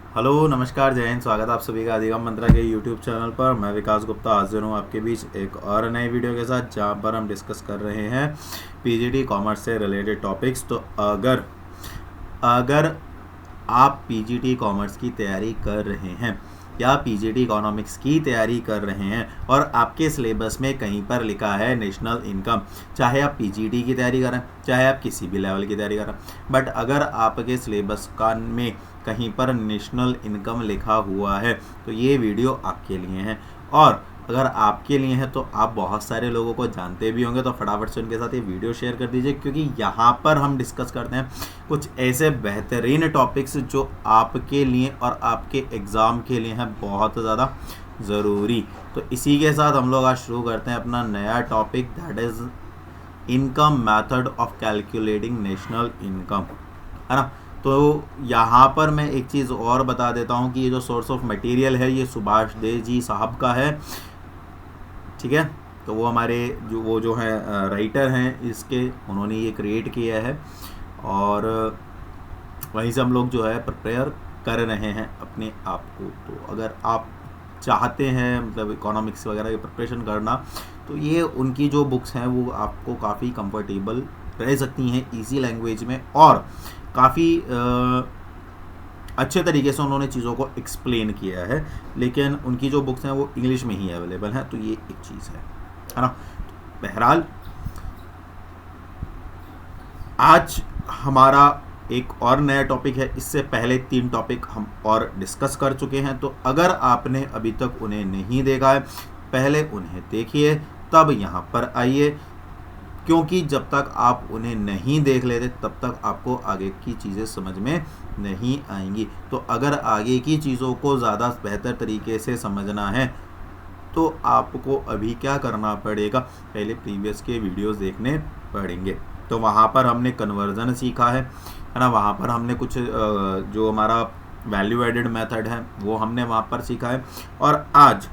Hello नमस्कार जय हिंद। स्वागत है आप सभी का अधिगम मंत्रा के यूट्यूब चैनल पर। मैं विकास गुप्ता हाजिर हूँ आपके बीच एक और नई वीडियो के साथ, जहाँ पर हम डिस्कस कर रहे हैं पीजीटी कॉमर्स से रिलेटेड टॉपिक्स। तो अगर अगर आप पीजीटी कॉमर्स की तैयारी कर रहे हैं या पीजीटी इकोनॉमिक्स की तैयारी कर रहे हैं और आपके सिलेबस में कहीं पर लिखा है नेशनल इनकम, चाहे आप पीजीटी की तैयारी करें चाहे आप किसी भी लेवल की तैयारी करें, बट अगर आपके सिलेबस का में कहीं पर नेशनल इनकम लिखा हुआ है तो ये वीडियो आपके लिए है। और अगर आपके लिए है तो आप बहुत सारे लोगों को जानते भी होंगे, तो फटाफट से उनके साथ ये वीडियो शेयर कर दीजिए, क्योंकि यहाँ पर हम डिस्कस करते हैं कुछ ऐसे बेहतरीन टॉपिक्स जो आपके लिए और आपके एग्ज़ाम के लिए हैं बहुत ज़्यादा ज़रूरी। तो इसी के साथ हम लोग आज शुरू करते हैं अपना नया topic, that is income method of calculating national income, है ना। तो यहाँ पर मैं एक चीज़ और बता देता हूँ कि ये जो सोर्स ऑफ मटेरियल है ये सुभाष देव जी साहब का है, ठीक है। तो वो हमारे जो है राइटर हैं इसके, उन्होंने ये क्रिएट किया है और वहीं से हम लोग जो है प्रिपेयर कर रहे हैं अपने आप को। तो अगर आप चाहते हैं मतलब इकोनॉमिक्स वगैरह की प्रिपरेशन करना, तो ये उनकी जो बुक्स हैं वो आपको काफ़ी कंफर्टेबल रह सकती हैं, इजी लैंग्वेज में, और काफ़ी अच्छे तरीके से उन्होंने चीज़ों को एक्सप्लेन किया है। लेकिन उनकी जो बुक्स हैं वो इंग्लिश में ही अवेलेबल हैं, तो ये एक चीज़ है ना। बहरहाल आज हमारा एक और नया टॉपिक है, इससे पहले 3 टॉपिक हम और डिस्कस कर चुके हैं। तो अगर आपने अभी तक उन्हें नहीं देखा है, पहले उन्हें देखिए तब यहाँ पर आइए, क्योंकि जब तक आप उन्हें नहीं देख लेते तब तक आपको आगे की चीज़ें समझ में नहीं आएंगी। तो अगर आगे की चीज़ों को ज़्यादा बेहतर तरीके से समझना है तो आपको अभी क्या करना पड़ेगा, पहले प्रीवियस के वीडियोस देखने पड़ेंगे। तो वहाँ पर हमने कन्वर्जन सीखा है ना, वहाँ पर हमने कुछ जो हमारा वैल्यू एडेड मेथड है वो हमने वहाँ पर सीखा है। और आज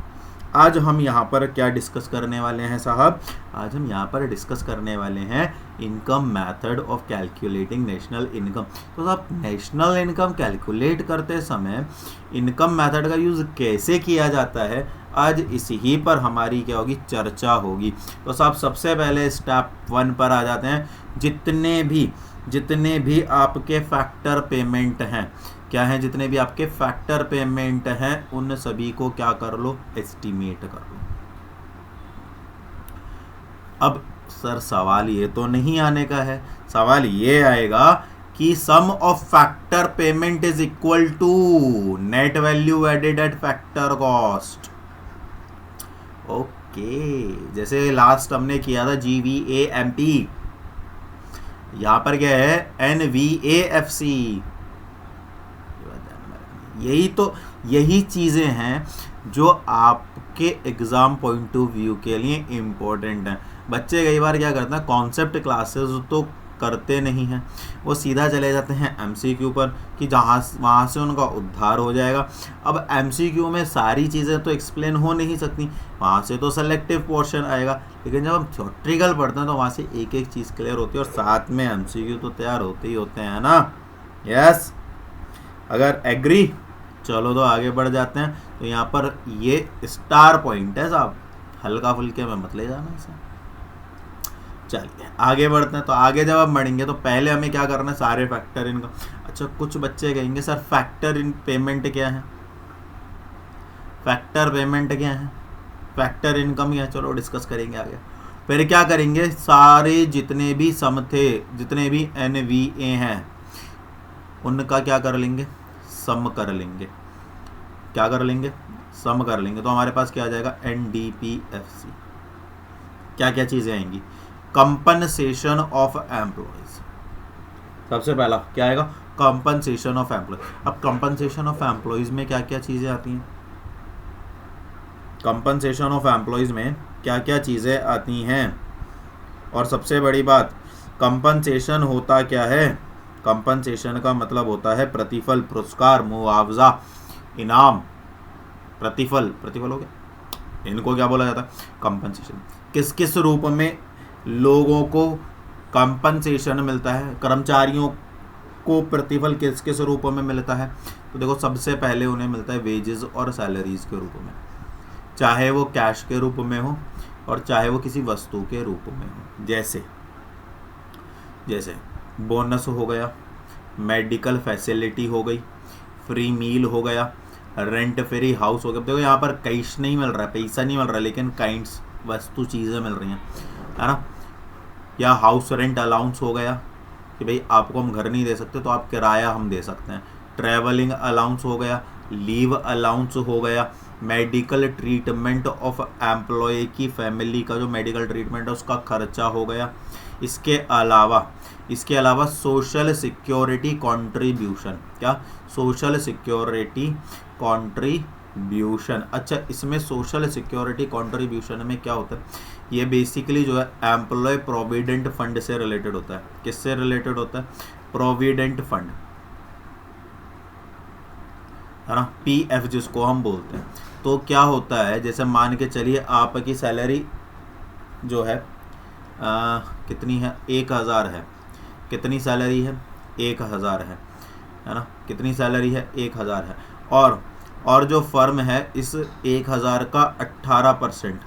हम यहाँ पर क्या डिस्कस करने वाले हैं साहब, आज हम यहाँ पर डिस्कस करने वाले हैं income method of calculating national income. तो साहब नेशनल इनकम कैलकुलेट करते समय इनकम मेथड का यूज़ कैसे किया जाता है, आज इसी पर हमारी क्या होगी, चर्चा होगी। तो साहब सबसे पहले स्टेप 1 पर आ जाते हैं। जितने भी आपके फैक्टर पेमेंट हैं, क्या हैं, जितने भी आपके फैक्टर पेमेंट हैं उन सभी को क्या कर लो, एस्टिमेट कर लो। अब सर सवाल ये तो नहीं आने का है, सवाल ये आएगा कि sum of factor payment is equal to net value added at factor cost. Okay, जैसे लास्ट हमने किया था GVAMP, यहां पर क्या है NVAFC। यही चीज़ें हैं जो आपके एग्ज़ाम पॉइंट ऑफ व्यू के लिए इम्पोर्टेंट हैं। बच्चे कई बार क्या करते हैं, कॉन्सेप्ट क्लासेस तो करते नहीं हैं, वो सीधा चले जाते हैं MCQ पर कि वहाँ से उनका उद्धार हो जाएगा। अब MCQ में सारी चीज़ें तो एक्सप्लेन हो नहीं सकती, वहाँ से तो सेलेक्टिव पोर्शन आएगा, लेकिन जब हम थ्योरेटिकल पढ़ते हैं तो वहाँ से एक एक चीज़ क्लियर होती है और साथ में MCQ तो तैयार होते ही होते हैं ना। यस, अगर एग्री, चलो तो आगे बढ़ जाते हैं। तो यहाँ पर ये स्टार पॉइंट है साहब, हल्का फुल्के में मत ले जाना इसे। चलिए आगे बढ़ते हैं। तो आगे जब आप बढ़ेंगे तो पहले हमें क्या करना है, सारे फैक्टर इनकम। अच्छा, कुछ बच्चे कहेंगे सर फैक्टर इन पेमेंट क्या है, फैक्टर पेमेंट क्या है, फैक्टर इनकम क्या है, चलो डिस्कस करेंगे आगे। फिर क्या करेंगे, सारे जितने भी सम थे, जितने भी NVA हैं उनका क्या कर लेंगे, सम कर लेंगे। क्या कर लेंगे, सम कर लेंगे। तो हमारे पास क्या आ जाएगा, NDPFC। क्या क्या चीज़ें आएंगी, कंपनसेशन ऑफ एम्प्लॉयज। सबसे पहला क्या आएगा, कंपनसेशन ऑफ एम्प्लॉयज। अब कंपनसेशन ऑफ एम्प्लॉयज में क्या क्या चीज़ें आती हैं, कंपनसेशन ऑफ एम्प्लॉयज में क्या क्या चीज़ें आती हैं। और सबसे बड़ी बात, कंपनसेशन होता क्या है, कंपनसेशन का मतलब होता है प्रतिफल, पुरस्कार, मुआवजा, इनाम, प्रतिफल हो गया, इनको क्या बोला जाता है, कंपनसेशन। किस किस रूप में लोगों को कंपनसेशन मिलता है, कर्मचारियों को प्रतिफल किस किस रूपों में मिलता है? तो देखो सबसे पहले उन्हें मिलता है वेजेस और सैलरीज के रूप में, चाहे वो कैश के रूप में हो और चाहे वो किसी वस्तु के रूप में हो। जैसे जैसे बोनस हो गया, मेडिकल फैसिलिटी हो गई, फ्री मील हो गया, रेंट फ्री हाउस हो गया। देखो यहाँ पर कैश नहीं मिल रहा है, पैसा नहीं मिल रहा है, लेकिन काइंड्स वस्तु चीज़ें मिल रही हैं, है ना। या हाउस रेंट अलाउंस हो गया कि भाई आपको हम घर नहीं दे सकते तो आप किराया हम दे सकते हैं। ट्रैवलिंग अलाउंस हो गया, लीव अलाउंस हो गया, मेडिकल ट्रीटमेंट ऑफ एम्प्लॉय की फैमिली का जो मेडिकल ट्रीटमेंट है उसका खर्चा हो गया। इसके अलावा सोशल सिक्योरिटी कंट्रीब्यूशन, क्या सोशल सिक्योरिटी कंट्रीब्यूशन। अच्छा, इसमें सोशल सिक्योरिटी कंट्रीब्यूशन में क्या होता है? ये बेसिकली जो है एम्प्लॉय प्रोविडेंट फंड से रिलेटेड होता है। किससे रिलेटेड होता है? प्रोविडेंट फंड, है ना, पीएफ जिसको हम बोलते हैं। तो क्या होता है, जैसे मान के चलिए आपकी सैलरी जो है कितनी है? 1000 है। कितनी सैलरी है? 1000 है ना। कितनी सैलरी है? 1000 है। और जो फर्म है इस 1000 का 18%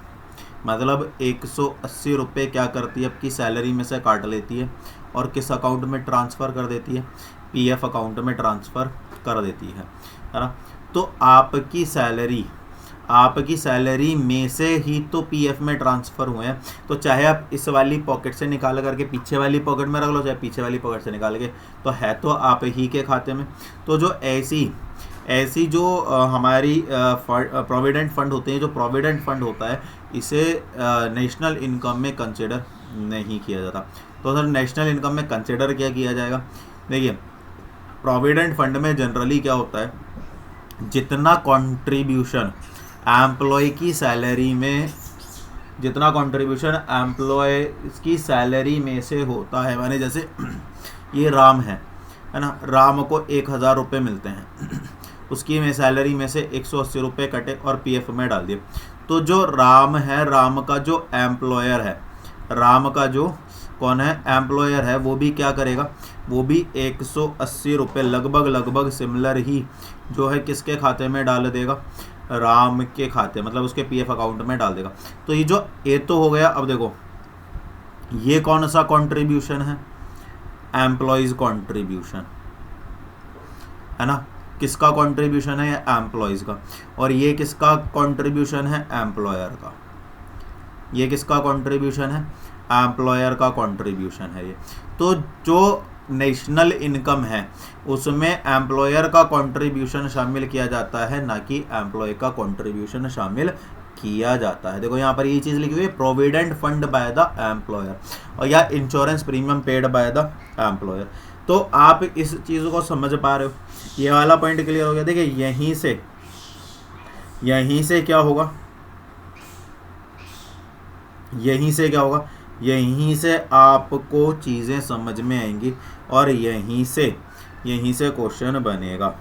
मतलब 180 रुपये क्या करती है? आपकी सैलरी में से काट लेती है और किस अकाउंट में ट्रांसफ़र कर देती है? पीएफ अकाउंट में ट्रांसफ़र कर देती है ना। तो आपकी सैलरी में से ही तो पीएफ में ट्रांसफ़र हुए हैं। तो चाहे आप इस वाली पॉकेट से निकाल करके पीछे वाली पॉकेट में रख लो, चाहे पीछे वाली पॉकेट से निकाल के, तो है तो आप ही के खाते में। तो जो ऐसी जो हमारी प्रोविडेंट फंड होते हैं, जो प्रोविडेंट फंड होता है इसे नेशनल इनकम में कंसिडर नहीं किया जाता। तो सर नेशनल इनकम में कंसिडर क्या किया जाएगा? देखिए प्रोविडेंट फंड में जनरली क्या होता है, जितना कंट्रीब्यूशन एम्प्लॉय की सैलरी में, जितना कंट्रीब्यूशन एम्प्लॉय की सैलरी में से होता है, माने जैसे ये राम है ना, राम को 1000 रुपये मिलते हैं, उसकी में सैलरी में से 180 रुपये कटे और पीएफ में डाल दिए। तो जो राम है, राम का जो एम्प्लॉयर है, राम का जो कौन है? एम्प्लॉयर है, वो भी क्या करेगा? वो भी 180 रुपये लगभग सिमिलर ही जो है किसके खाते में डाल देगा? राम के खाते, मतलब उसके पीएफ अकाउंट में डाल देगा। तो ये तो हो गया। अब देखो ये कौन सा कंट्रीब्यूशन है? एम्प्लॉयज कंट्रीब्यूशन, है ना। किसका कंट्रीब्यूशन है? ये एम्प्लॉयज का। और ये किसका कंट्रीब्यूशन है? एम्प्लॉयर का। ये किसका कंट्रीब्यूशन है? एम्प्लॉयर का कंट्रीब्यूशन है ये। तो जो नेशनल इनकम है उसमें एम्प्लॉयर का कंट्रीब्यूशन शामिल किया जाता है, ना कि एम्प्लॉय का कंट्रीब्यूशन शामिल किया जाता है। देखो यहाँ पर ये चीज़ लिखी हुई है, provident fund by the employer, और या insurance premium paid by the employer. तो आप इस चीज़ को समझ पा रहे हो? ये वाला पॉइंट क्लियर हो गया। देखिए यहीं से क्या होगा? यहीं से क्या होगा? यहीं से आपको चीज़ें समझ में आएंगी और यहीं से क्वेश्चन बनेगा।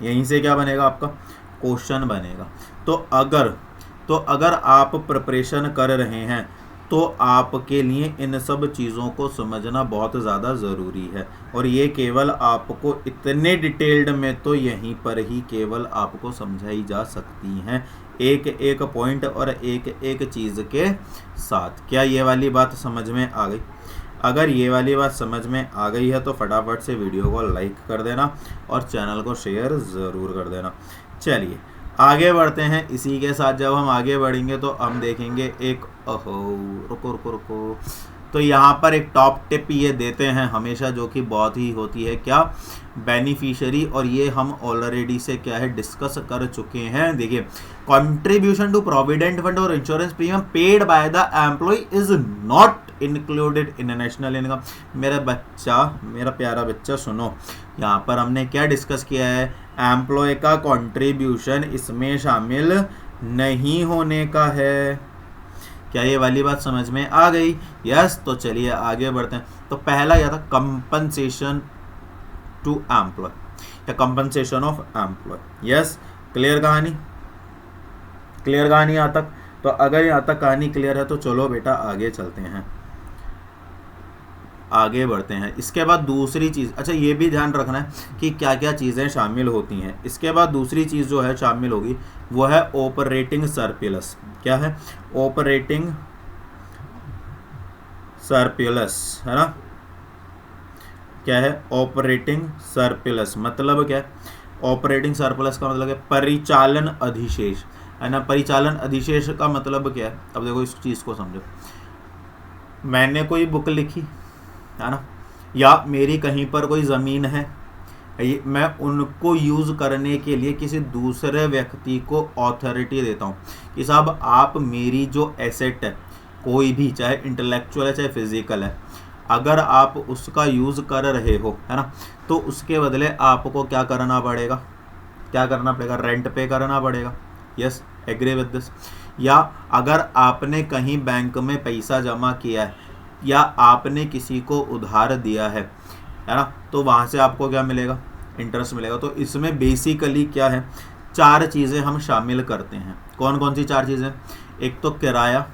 यहीं से क्या बनेगा? आपका क्वेश्चन बनेगा। तो अगर आप प्रिपरेशन कर रहे हैं तो आपके लिए इन सब चीज़ों को समझना बहुत ज़्यादा ज़रूरी है। और ये केवल आपको इतने डिटेल्ड में तो यहीं पर ही केवल आपको समझाई जा सकती हैं, एक एक पॉइंट और एक एक चीज़ के साथ। क्या ये वाली बात समझ में आ गई? अगर ये वाली बात समझ में आ गई है तो फटाफट से वीडियो को लाइक कर देना और चैनल को शेयर ज़रूर कर देना। चलिए आगे बढ़ते हैं। इसी के साथ जब हम आगे बढ़ेंगे तो हम देखेंगे एक रुको तो यहाँ पर एक टॉप टिप ये देते हैं हमेशा, जो कि बहुत ही होती है क्या? बेनिफिशियरी। और ये हम ऑलरेडी से क्या है डिस्कस कर चुके हैं। देखिए कंट्रीब्यूशन टू प्रोविडेंट फंड और insurance premium paid by the employee is not included in national income. मेरा प्यारा बच्चा सुनो, यहाँ पर हमने क्या डिस्कस किया है? एम्प्लॉय का कंट्रीब्यूशन इसमें शामिल नहीं होने का है। क्या ये वाली बात समझ में आ गई? यस। तो चलिए आगे बढ़ते हैं। तो पहला क्या था? कंपनसेशन टू एम्प्लॉय या compensation of employee. Yes, clear कहानी? क्लियर कहानी यहाँ तक? तो अगर यहाँ तक कहानी क्लियर है तो चलो बेटा आगे चलते हैं। आगे बढ़ते हैं। इसके बाद दूसरी चीज़, अच्छा ये भी ध्यान रखना है कि क्या क्या चीज़ें शामिल होती हैं। इसके बाद दूसरी चीज़ जो है शामिल होगी वो है ऑपरेटिंग सरप्लस। क्या है? ऑपरेटिंग सरप्लस, है ना। क्या है? ऑपरेटिंग सरप्लस मतलब क्या है? ऑपरेटिंग सरप्लस का मतलब है परिचालन अधिशेष, है ना। परिचालन अधिशेष का मतलब क्या है? अब देखो इस चीज़ को समझो। मैंने कोई बुक लिखी, है ना, या मेरी कहीं पर कोई ज़मीन है, मैं उनको यूज़ करने के लिए किसी दूसरे व्यक्ति को ऑथोरिटी देता हूँ कि साहब आप मेरी जो एसेट है, कोई भी, चाहे इंटेलेक्चुअल है चाहे फिजिकल है, अगर आप उसका यूज़ कर रहे हो, है ना, तो उसके बदले आपको क्या करना पड़ेगा? क्या करना पड़ेगा? रेंट पे करना पड़ेगा। Yes, agree with this. या अगर आपने कहीं बैंक में पैसा जमा किया है या आपने किसी को उधार दिया है ना, तो वहाँ से आपको क्या मिलेगा? इंटरेस्ट मिलेगा। तो इसमें बेसिकली क्या है? 4 चीज़ें हम शामिल करते हैं। कौन कौन सी 4 चीज़ें? एक तो किराया,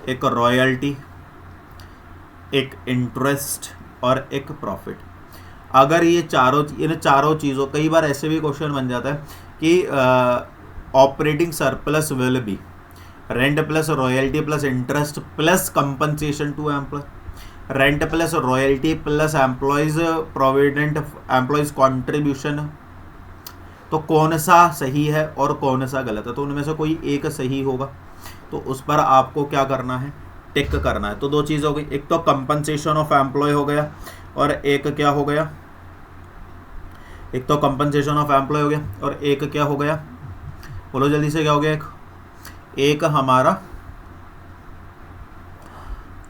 एक रॉयल्टी, एक इंटरेस्ट और एक प्रॉफिट। अगर ये इन चारों चीज़ों, कई बार ऐसे भी क्वेश्चन बन जाता है कि operating surplus will be rent plus royalty plus interest plus compensation to employee, rent plus royalty plus employees provident, employees contribution. तो कौन सा सही है और कौन सा गलत है? तो उनमें से कोई एक सही होगा, तो उस पर आपको क्या करना है? टिक करना है। तो 2 चीज़ हो गई, एक तो कंपनसेशन ऑफ एम्प्लॉय हो गया और एक क्या हो गया? एक तो कंपनसेशन ऑफ एम्प्लॉय हो गया और एक क्या हो गया? बोलो जल्दी से, क्या हो गया? एक हमारा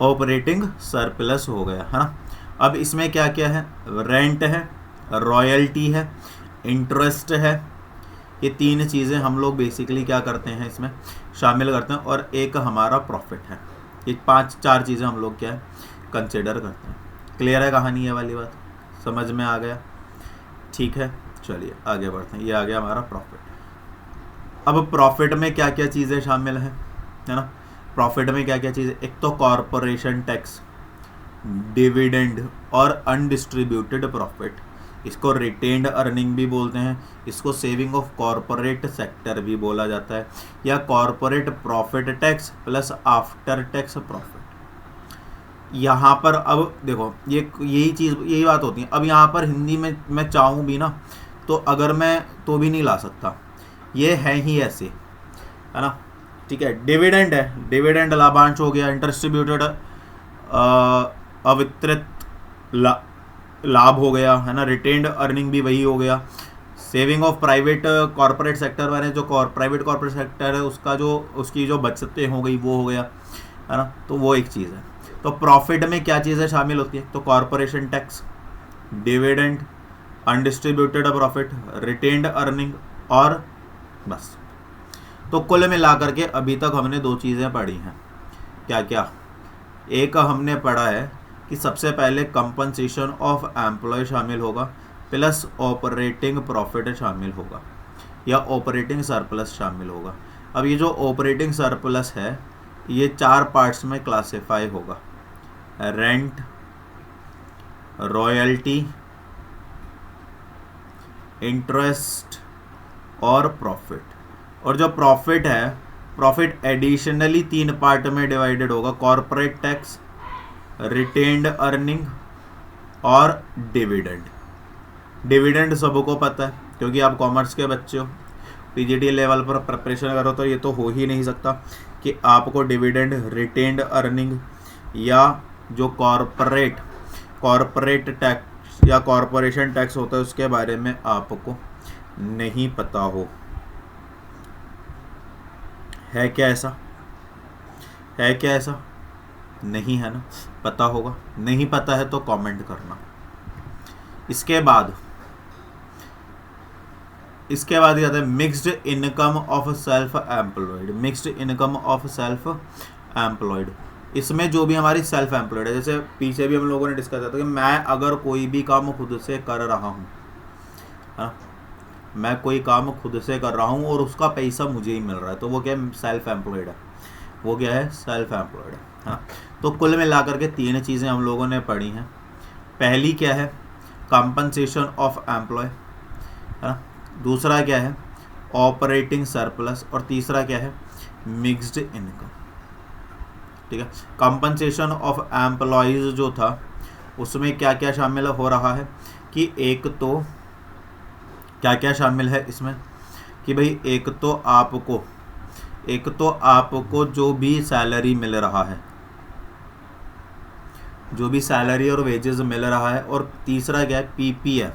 ऑपरेटिंग सरप्लस हो गया, है ना। अब इसमें क्या क्या है? रेंट है, रॉयल्टी है, इंटरेस्ट है। ये 3 चीज़ें हम लोग बेसिकली क्या करते हैं? इसमें शामिल करते हैं। और एक हमारा प्रॉफिट है। ये 4 चीज़ें हम लोग क्या है? कंसिडर करते हैं। क्लियर है कहानी? ये वाली बात समझ में आ गया? ठीक है, चलिए आगे बढ़ते हैं। ये आ गया हमारा प्रॉफिट। अब प्रॉफिट में क्या क्या चीज़ें शामिल हैं, है ना। प्रॉफिट में क्या क्या चीज़ें? एक तो कॉरपोरेशन टैक्स, डिविडेंड और अनडिस्ट्रीब्यूटेड प्रॉफिट। इसको रिटेन्ड अर्निंग भी बोलते हैं, इसको सेविंग ऑफ कॉरपोरेट सेक्टर भी बोला जाता है, या corporate profit tax plus after tax profit. यहाँ पर अब देखो, यही बात होती है। अब यहाँ पर हिंदी में मैं चाहूँ भी ना, तो अगर मैं तो भी नहीं ला सकता, ये है ही ऐसे, है ना। ठीक है, डिविडेंड है, डिविडेंड लाभांश हो गया, इंटरडिस्ट्रीब्यूटेड अवितरित लाभ हो गया, है ना। रिटेन्ड अर्निंग भी वही हो गया। Saving of private corporate sector, मैंने जो प्राइवेट कॉर्पोरेट सेक्टर है उसकी जो बचतें हो गई वो हो गया, है ना। तो वो एक चीज़ है। तो प्रॉफिट में क्या चीज़ें शामिल होती है? तो corporation tax, dividend, undistributed profit, retained earning और बस। तो कुल मिला करके अभी तक हमने 2 चीज़ें पढ़ी हैं। क्या क्या? एक हमने पढ़ा है कि सबसे पहले कंपनसेशन ऑफ एम्प्लॉय शामिल होगा प्लस ऑपरेटिंग प्रॉफिट शामिल होगा या ऑपरेटिंग सरप्लस शामिल होगा। अब ये जो ऑपरेटिंग सरप्लस है ये 4 पार्ट्स में क्लासिफाई होगा: रेंट, रॉयल्टी, इंटरेस्ट और प्रॉफिट। और जो प्रॉफिट है, प्रॉफिट एडिशनली 3 पार्ट में डिवाइडेड होगा: कॉर्पोरेट टैक्स, रिटेन्ड अर्निंग और डिविडेंड। डिविडेंड सबको पता है क्योंकि आप कॉमर्स के बच्चे हो, पीजीटी लेवल पर प्रिपरेशन करो तो ये तो हो ही नहीं सकता कि आपको डिविडेंड, रिटेन्ड अर्निंग या जो कॉर्पोरेट टैक्स या कॉर्पोरेशन टैक्स होता है उसके बारे में आपको नहीं पता हो। है क्या ऐसा? है क्या ऐसा? नहीं है ना। पता होगा, नहीं पता है तो कमेंट करना। इसके बाद क्या आता है? Mixed income of self employed. Mixed income of self employed, इसमें जो भी हमारी सेल्फ एम्प्लॉयड है, जैसे पीछे भी हम लोगों ने डिस्कस किया था कि मैं अगर कोई भी काम खुद से कर रहा हूँ, हाँ, मैं कोई काम खुद से कर रहा हूँ और उसका पैसा मुझे ही मिल रहा है, तो वो क्या है? सेल्फ एम्प्लॉयड है। वो क्या है? सेल्फ एम्प्लॉयड है, हाँ। तो कुल मिलाकर के 3 चीज़ें हम लोगों ने पढ़ी हैं। पहली क्या है, कंपनसेशन ऑफ एम्प्लॉय, है ना। दूसरा क्या है, ऑपरेटिंग सरप्लस। और तीसरा क्या है, मिक्स्ड इनकम। ठीक है, कंपनसेशन ऑफ एम्प्लॉयज़ जो था उसमें क्या क्या शामिल हो रहा है कि एक तो क्या क्या शामिल है इसमें कि भाई एक तो आपको जो भी सैलरी मिल रहा है, जो भी सैलरी और वेजेस मिल रहा है, और तीसरा क्या है, पीपीएफ,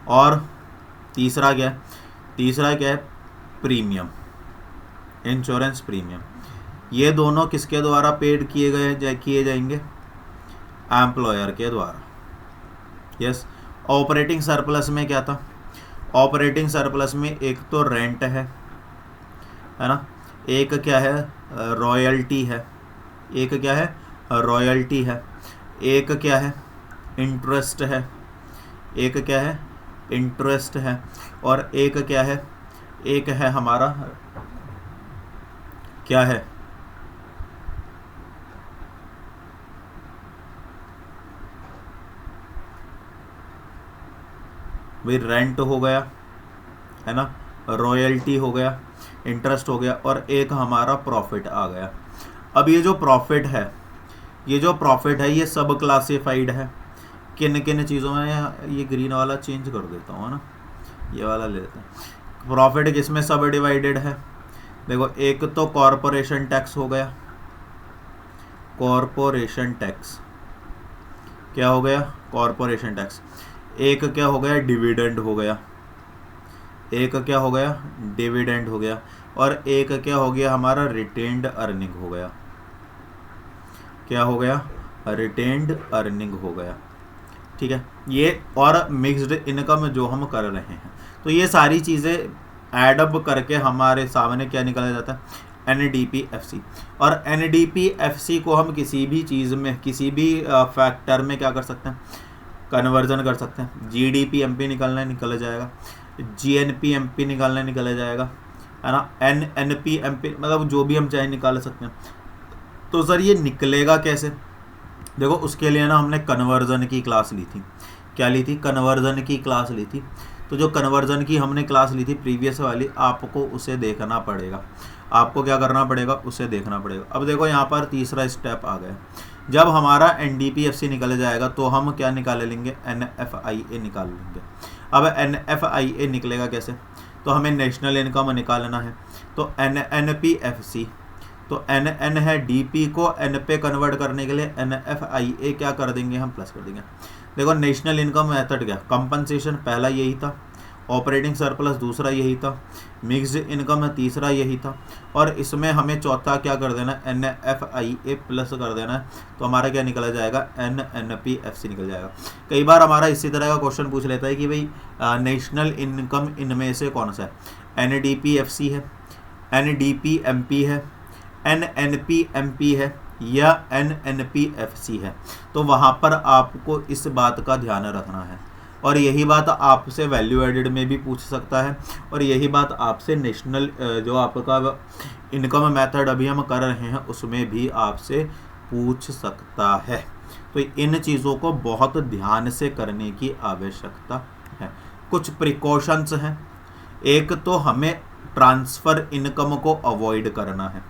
और तीसरा क्या है, प्रीमियम, इंश्योरेंस प्रीमियम। ये दोनों किसके द्वारा पेड किए जाएंगे, एम्प्लॉयर के द्वारा। यस। ऑपरेटिंग सरप्लस में क्या था, ऑपरेटिंग सरप्लस में एक तो रेंट है ना, एक क्या है, रॉयल्टी है, एक क्या है, रॉयल्टी है, एक क्या है, इंटरेस्ट है, एक क्या है, इंटरेस्ट है, और एक क्या है, एक है हमारा क्या है, भाई रेंट हो गया, है ना, रॉयल्टी हो गया, इंटरेस्ट हो गया, और एक हमारा प्रॉफिट आ गया। अब ये जो प्रॉफिट है ये सब क्लासिफाइड है किन किन चीज़ों में। ये ग्रीन वाला चेंज कर देता हूँ, है ना, ये वाला ले लेते हैं। प्रॉफिट किसमें सब डिवाइडेड है, देखो एक तो कॉरपोरेशन टैक्स हो गया, कॉरपोरेशन टैक्स क्या हो गया, कॉरपोरेशन टैक्स। एक क्या हो गया, डिविडेंड हो गया, एक क्या हो गया, डिविडेंड हो गया, और एक क्या हो गया हमारा, रिटेन्ड अर्निंग हो गया। क्या हो गया, रिटेन्ड अर्निंग हो गया। ठीक है, ये और मिक्स्ड इनकम जो हम कर रहे हैं, तो ये सारी चीज़ें एडअप करके हमारे सामने क्या निकला जाता है, NDPFC। और NDPFC को हम किसी भी चीज़ में, किसी भी फैक्टर में क्या कर सकते हैं, कन्वर्जन कर सकते हैं। GDP-MP निकलना निकल जाएगा, GNP-MP निकालना निकल जाएगा, है ना, NNP-MP, मतलब जो भी हम चाहे निकाल सकते हैं। तो सर ये निकलेगा कैसे, देखो उसके लिए ना हमने कन्वर्जन की क्लास ली थी। क्या ली थी, कन्वर्जन की क्लास ली थी। तो जो कन्वर्जन की हमने क्लास ली थी प्रीवियस वाली, आपको उसे देखना पड़ेगा। आपको क्या करना पड़ेगा, उसे देखना पड़ेगा। अब देखो यहाँ पर तीसरा स्टेप आ गया। जब हमारा NDPFC निकल जाएगा तो हम क्या निकाल लेंगे, NFIA निकाल लेंगे। अब NFIA निकलेगा कैसे, तो हमें नेशनल इनकम निकालना है। तो NPFC, तो NN है, DP को N पे कन्वर्ट करने के लिए NFIA क्या कर देंगे, हम प्लस कर देंगे। देखो नेशनल इनकम मेथड क्या, कंपनसेशन पहला यही था, ऑपरेटिंग सरप्लस दूसरा यही था, मिक्स्ड इनकम तीसरा यही था, और इसमें हमें चौथा क्या कर देना है, NFIA प्लस कर देना है। तो हमारा क्या निकला जाएगा, NNPFC निकल जाएगा। कई बार हमारा इसी तरह का क्वेश्चन पूछ लेता है कि भाई नेशनल इनकम इनमें से कौन सा है, NDPFC है, NDP-MP है, NNP-MP है, या NNPFC है। तो वहाँ पर आपको इस बात का ध्यान रखना है, और यही बात आपसे वैल्यू एडेड में भी पूछ सकता है, और यही बात आपसे नेशनल जो आपका इनकम मेथड अभी हम कर रहे हैं उसमें भी आपसे पूछ सकता है। तो इन चीज़ों को बहुत ध्यान से करने की आवश्यकता है। कुछ प्रिकॉशंस हैं। एक तो हमें ट्रांसफ़र इनकम को अवॉइड करना है।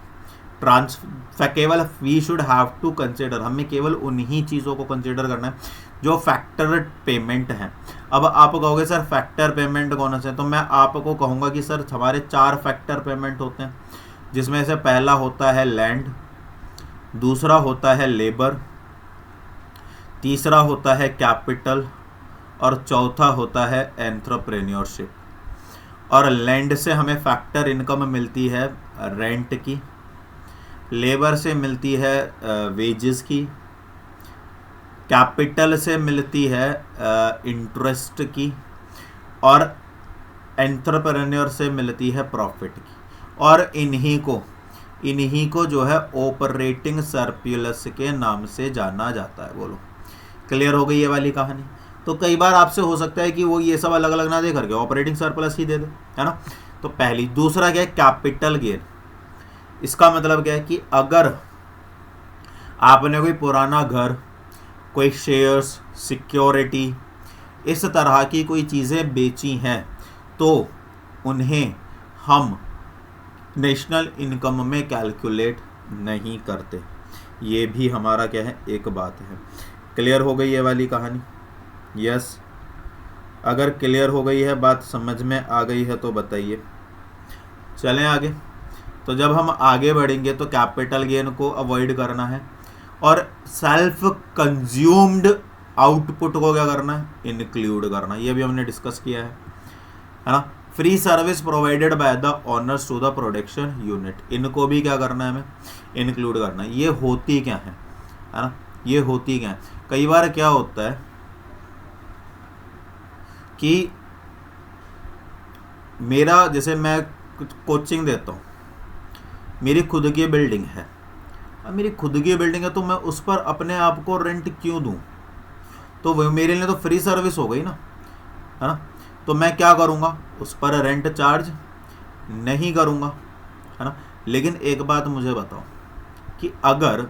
केवल we should have to consider, हमें केवल उन्हीं चीज़ों को कंसिडर करना है जो फैक्टर पेमेंट हैं। अब आप कहोगे सर फैक्टर पेमेंट कौन से, तो मैं आपको कहूँगा कि सर हमारे 4 फैक्टर पेमेंट होते हैं, जिसमें से पहला होता है लैंड, दूसरा होता है लेबर, तीसरा होता है कैपिटल, और चौथा होता है एंटरप्रेन्योरशिप। और लैंड से हमें फैक्टर इनकम मिलती है रेंट की, लेबर से मिलती है वेजेस की, कैपिटल से मिलती है इंटरेस्ट की, और एंटरप्रेन्योर से मिलती है प्रॉफिट की। और इन्हीं को जो है ऑपरेटिंग सरप्लस के नाम से जाना जाता है। बोलो क्लियर हो गई ये वाली कहानी। तो कई बार आपसे हो सकता है कि वो ये सब अलग अलग ना दे करके ऑपरेटिंग सरप्लस ही दे दे, है ना। तो पहली, दूसरा क्या है, कैपिटल गेन। इसका मतलब क्या है कि आपने कोई पुराना घर, कोई शेयर्स, सिक्योरिटी, इस तरह की कोई चीज़ें बेची हैं तो उन्हें हम नेशनल इनकम में कैलकुलेट नहीं करते। ये भी हमारा क्या है, एक बात है। क्लियर हो गई ये वाली कहानी? यस। अगर क्लियर हो गई है, बात समझ में आ गई है तो बताइए। चलें आगे। तो जब हम आगे बढ़ेंगे तो कैपिटल गेन को अवॉइड करना है और सेल्फ कंज्यूम्ड आउटपुट को क्या करना है, इंक्लूड करना। ये भी हमने डिस्कस किया है ना। Free service provided by the owners to the production unit, इनको भी क्या करना है, हमें इंक्लूड करना है। ये होती क्या है ना, ये होती क्या है। कई बार क्या होता है कि मेरा, जैसे मैं कोचिंग देता हूँ, मेरी खुद की बिल्डिंग है, मेरी खुद की बिल्डिंग है तो मैं उस पर अपने आप को रेंट क्यों दूँ? तो वो मेरे लिए तो फ्री सर्विस हो गई ना, है ना। तो मैं क्या करूँगा, उस पर रेंट चार्ज नहीं करूँगा, है ना। लेकिन एक बात मुझे बताओ कि अगर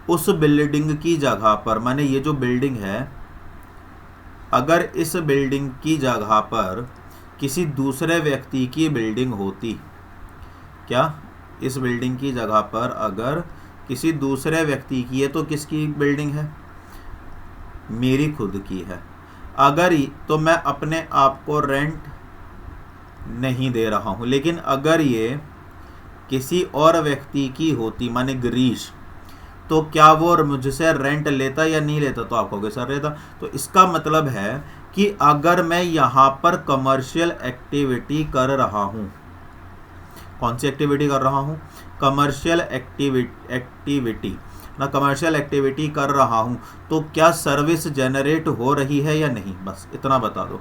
उस बिल्डिंग की जगह पर, माने ये जो बिल्डिंग है, अगर इस बिल्डिंग की जगह पर किसी दूसरे व्यक्ति की बिल्डिंग होती, क्या इस बिल्डिंग की जगह पर अगर किसी दूसरे व्यक्ति की है तो किसकी बिल्डिंग है, मेरी खुद की है। अगर तो मैं अपने आप को रेंट नहीं दे रहा हूँ। लेकिन अगर ये किसी और व्यक्ति की होती, माने गिरीश, तो क्या वो मुझसे रेंट लेता या नहीं लेता? तो आप कहोगे सर लेता। तो इसका मतलब है कि अगर मैं यहाँ पर कमर्शियल एक्टिविटी कर रहा हूँ, कौन सी एक्टिविटी कर रहा हूँ, कमर्शियल एक्टिविटी ना, कमर्शियल एक्टिविटी कर रहा हूँ, तो क्या सर्विस जनरेट हो रही है या नहीं? बस इतना बता दो,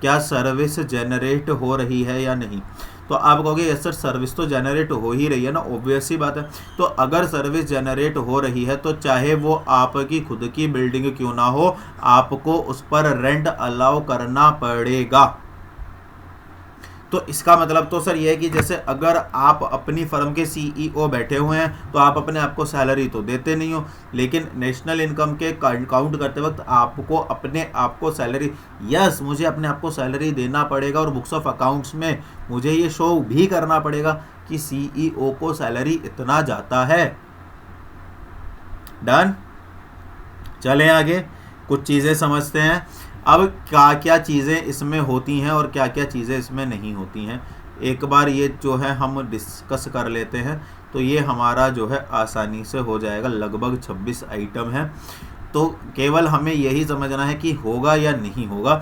क्या सर्विस जनरेट हो रही है या नहीं? तो आप कहोगे यस सर सर्विस तो जनरेट हो ही रही है ना, ऑब्वियस सी बात है। तो अगर सर्विस जनरेट हो रही है तो चाहे वो आपकी खुद की बिल्डिंग क्यों ना हो, आपको उस पर रेंट अलाउ करना पड़ेगा। तो इसका मतलब तो सर ये है कि जैसे अगर आप अपनी फर्म के सीईओ बैठे हुए हैं तो आप अपने आप को सैलरी तो देते नहीं हो, लेकिन नेशनल इनकम के काउंट करते वक्त आपको अपने आप को सैलरी, यस मुझे अपने आप को सैलरी देना पड़ेगा और बुक्स ऑफ अकाउंट्स में मुझे ये शो भी करना पड़ेगा कि सीईओ को सैलरी इतना जाता है। डन। चलें आगे, कुछ चीज़ें समझते हैं। अब क्या क्या चीज़ें इसमें होती हैं और क्या क्या चीज़ें इसमें नहीं होती हैं, एक बार ये जो है हम डिस्कस कर लेते हैं। तो ये हमारा जो है आसानी से हो जाएगा, लगभग 26 आइटम है। तो केवल हमें यही समझना है कि होगा या नहीं होगा,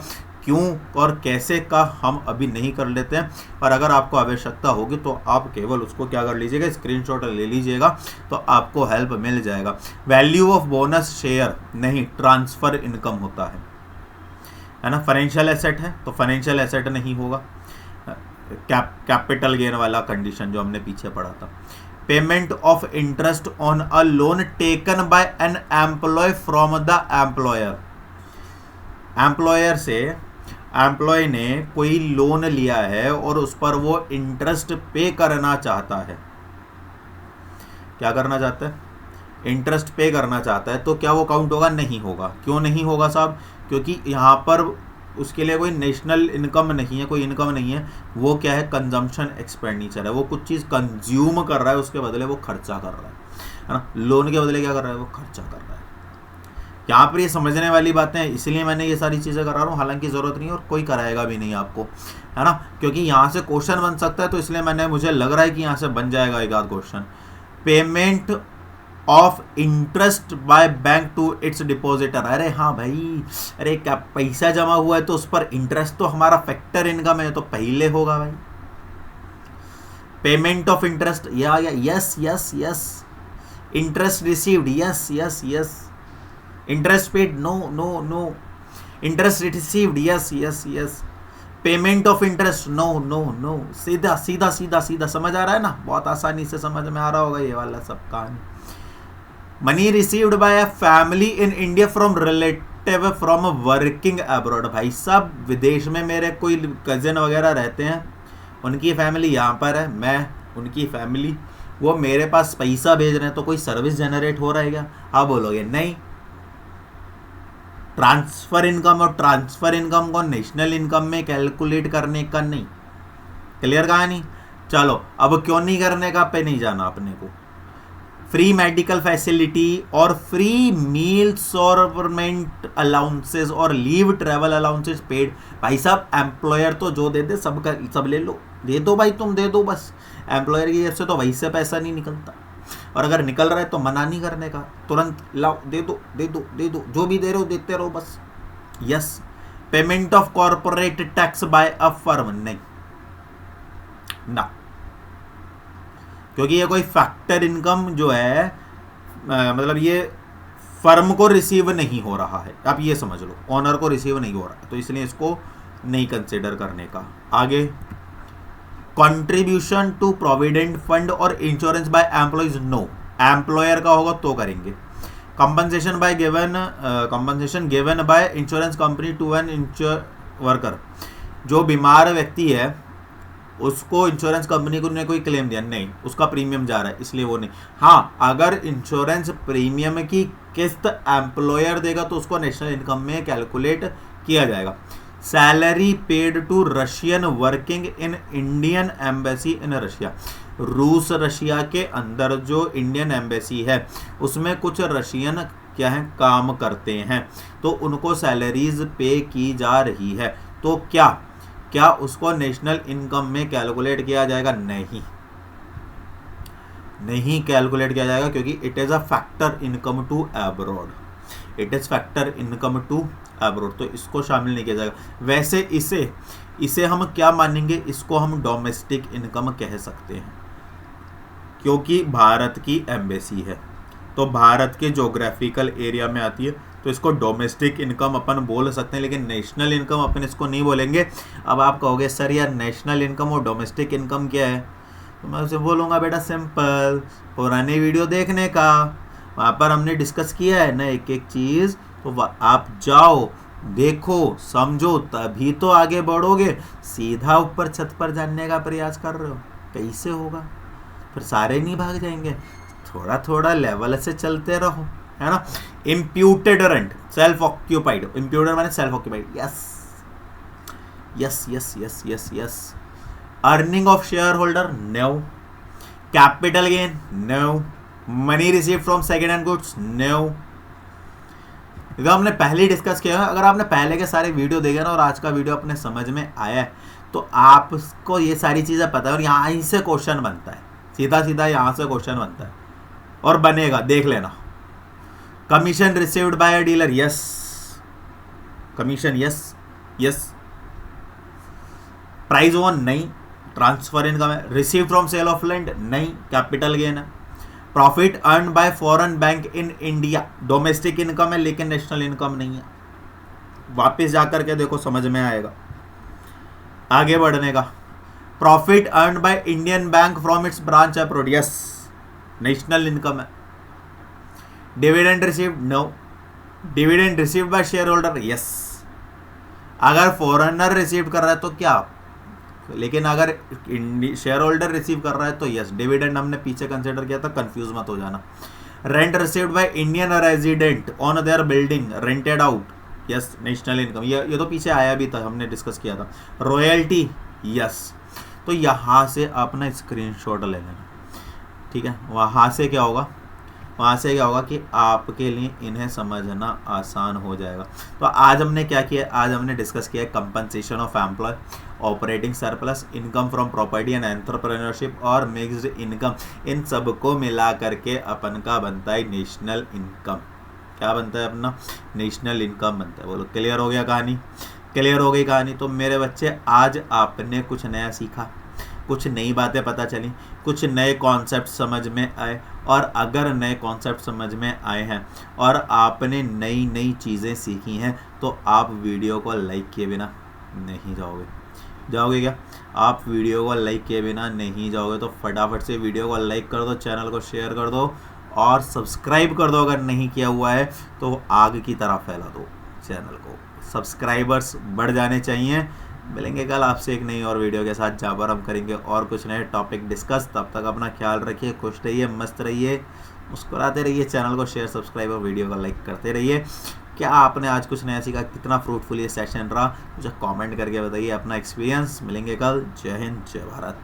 क्यों और कैसे का हम अभी नहीं कर लेते हैं। और अगर आपको आवश्यकता होगी तो आप केवल उसको क्या कर लीजिएगा, स्क्रीनशॉट ले लीजिएगा, तो आपको हेल्प मिल जाएगा। वैल्यू ऑफ बोनस शेयर नहीं, ट्रांसफ़र इनकम होता है ना। फाइनेंशियल एसेट है तो फाइनेंशियल एसेट नहीं होगा। कैपिटल गेन वाला कंडीशन जो हमने पीछे पढ़ा था। Payment of interest on a loan taken by an employee from the employer, employer से एम्प्लॉय ने कोई लोन लिया है और उस पर वो इंटरेस्ट पे करना चाहता है। क्या करना चाहता है, इंटरेस्ट पे करना चाहता है, तो क्या वो काउंट होगा? नहीं होगा। क्यों नहीं होगा साहब? क्योंकि यहाँ पर उसके लिए कोई नेशनल इनकम नहीं है, कोई इनकम नहीं है। वो क्या है, कंजम्पशन एक्सपेंडिचर है। वो कुछ चीज़ कंज्यूम कर रहा है, उसके बदले वो खर्चा कर रहा है ना। लोन के बदले क्या कर रहा है, वो खर्चा कर रहा है। यहाँ पर ये समझने वाली बातें हैं, इसलिए मैंने ये सारी चीज़ें करा रहा हूँ। हालांकि ज़रूरत नहीं है और कोई कराएगा भी नहीं आपको, है ना, क्योंकि यहाँ से क्वेश्चन बन सकता है। तो इसलिए मुझे लग रहा है कि यहाँ से बन जाएगा एक आध question. Payment of interest by bank to its depositor. अरे हाँ भाई, अरे क्या पैसा जमा हुआ है तो उस पर इंटरेस्ट तो हमारा फैक्टर इनकम है, तो पहले होगा भाई। पेमेंट ऑफ इंटरेस्ट, या yes yes yes. Interest received, yes yes yes. Interest paid, no no no. Interest received, yes yes yes. Payment of interest, no no no. सीधा सीधा सीधा सीधा समझ आ रहा है ना, बहुत आसानी से समझ में आ रहा होगा ये वाला सब कहानी। Money received by a family in India from relative from working abroad. भाई साहब विदेश में मेरे कोई कज़न वगैरह रहते हैं, उनकी फैमिली यहाँ पर है, मैं उनकी फैमिली वो मेरे पास पैसा भेज रहे हैं तो कोई सर्विस जनरेट हो रहा है क्या? आप बोलोगे नहीं। ट्रांसफर इनकम और ट्रांसफर इनकम को नेशनल इनकम में कैलकुलेट करने का नहीं। क्लियर कहानी? चलो अब क्यों नहीं करने का पे नहीं जाना अपने को। फ्री मेडिकल फैसिलिटी और फ्री मील्स और गवर्नमेंट अलाउंसेस और लीव ट्रैवल अलाउंसेस पेड। भाई साहब एम्प्लॉयर तो जो दे दे सब ले लो, दे दो भाई, तुम दे दो बस। एम्प्लॉयर की जेब से तो वहीं से पैसा नहीं निकलता, और अगर निकल रहा है तो मना नहीं करने का, तुरंत लाओ, दे दो दे दो दे दो, जो भी दे रहे हो देते रहो बस। Yes. Payment of corporate tax bye a firm, नहीं ना, क्योंकि ये कोई फैक्टर इनकम जो है मतलब ये फर्म को रिसीव नहीं हो रहा है, आप ये समझ लो, ओनर को रिसीव नहीं हो रहा है, तो इसलिए इसको नहीं कंसिडर करने का। आगे, कंट्रीब्यूशन टू प्रोविडेंट फंड और insurance by employees, no. Employer का होगा तो करेंगे। Compensation given by insurance company to an worker, जो बीमार व्यक्ति है उसको इंश्योरेंस कंपनी को ने कोई क्लेम दिया, नहीं, उसका प्रीमियम जा रहा है इसलिए वो नहीं। हाँ, अगर इंश्योरेंस प्रीमियम की किस्त एम्प्लॉयर देगा तो उसको नेशनल इनकम में कैलकुलेट किया जाएगा। Salary paid to Russian working in Indian embassy in Russia, रूस रशिया के अंदर जो इंडियन एम्बेसी है उसमें कुछ रशियन क्या है काम करते हैं, तो उनको सैलरीज पे की जा रही है, तो क्या उसको नेशनल इनकम में कैलकुलेट किया जाएगा? नहीं कैलकुलेट किया जाएगा, क्योंकि it is a factor income to abroad, it is factor income to abroad, तो इसको शामिल नहीं किया जाएगा। वैसे इसे हम क्या मानेंगे? इसको हम डोमेस्टिक इनकम कह सकते हैं, क्योंकि भारत की एम्बेसी है तो भारत के ज्योग्राफिकल एरिया में आती है, तो इसको डोमेस्टिक इनकम अपन बोल सकते हैं, लेकिन नेशनल इनकम अपन इसको नहीं बोलेंगे। अब आप कहोगे सर यार नेशनल इनकम और डोमेस्टिक इनकम क्या है, तो मैं उसे बोलूँगा बेटा सिंपल, पुराने वीडियो देखने का, वहाँ पर हमने डिस्कस किया है ना एक एक चीज़, तो आप जाओ देखो समझो तभी तो आगे बढ़ोगे। सीधा ऊपर छत पर जाने का प्रयास कर रहे हो, कैसे होगा? फिर सारे नहीं भाग जाएंगे, थोड़ा थोड़ा लेवल से चलते रहो, है ना। Imputed rent, self occupied, imputed माने self occupied, yes yes yes yes yes yes. Earning of share holder, no. Capital gain, no. Money receive from second hand goods, no. तो हमने पहले ही डिस्कस किया है, अगर आपने पहले के सारे वीडियो देखे ना और आज का वीडियो अपने समझ में आया है तो आपको ये सारी चीज़ें पता है, और यहाँ से क्वेश्चन बनता है, सीधा सीधा यहाँ से क्वेश्चन बनता है और बनेगा, देख लेना। Commission received by a dealer, yes. Commission, yes yes. Prize own, नहीं। ट्रांसफर इनकम है। Receive from sale of land, नहीं, कैपिटल गेन है। Profit earn by foreign bank in India, domestic income है लेकिन नेशनल इनकम नहीं है। वापस जाकर के देखो समझ में आएगा। आगे बढ़ने का, profit earn by Indian bank from its branch abroad, yes, national income है। Dividend received, no. Dividend received by share holder, yes. अगर फॉरेनर रिसीव कर रहा है तो क्या, लेकिन अगर शेयर होल्डर रिसीव कर रहा है तो यस। डिविडेंड हमने पीछे कंसिडर किया था, कंफ्यूज मत हो जाना। Rent received by Indian resident on their building rented out, yes, national income, ये तो पीछे आया भी था, हमने डिस्कस किया था। Royalty, yes. तो यहाँ से अपना स्क्रीनशॉट ले लेना, ठीक है। वहाँ से क्या होगा कि आपके लिए इन्हें समझना आसान हो जाएगा। तो आज हमने क्या किया, आज हमने डिस्कस किया compensation of employee, operating surplus, income from property and entrepreneurship और मिक्स्ड इनकम। इन सबको मिला करके अपन का बनता है नेशनल इनकम। क्या बनता है अपना? नेशनल इनकम बनता है। बोलो क्लियर हो गया कहानी? क्लियर हो गई कहानी? तो मेरे बच्चे आज आपने कुछ नया सीखा, कुछ नई बातें पता चली, कुछ नए कॉन्सेप्ट समझ में आए, और अगर नए कॉन्सेप्ट समझ में आए हैं और आपने नई नई चीज़ें सीखी हैं तो आप वीडियो को लाइक किए बिना नहीं जाओगे क्या? आप वीडियो को लाइक किए बिना नहीं जाओगे, तो फटाफट से वीडियो को लाइक कर दो, चैनल को शेयर कर दो और सब्सक्राइब कर दो। अगर नहीं किया हुआ है तो आग की तरह फैला दो चैनल को। सब्सक्राइबर्स बढ़ जाने चाहिए, मिलेंगे कल आपसे एक नई और वीडियो के साथ, जहाँ पर हम करेंगे और कुछ नए टॉपिक डिस्कस। तब तक अपना ख्याल रखिए, खुश रहिए, मस्त रहिए, मुस्कुराते रहिए। चैनल को शेयर, सब्सक्राइब और वीडियो को लाइक करते रहिए। क्या आपने आज कुछ नया सीखा, कितना फ्रूटफुल ये सेशन रहा, मुझे कमेंट करके बताइए अपना एक्सपीरियंस। मिलेंगे कल। जय हिंद, जय भारत।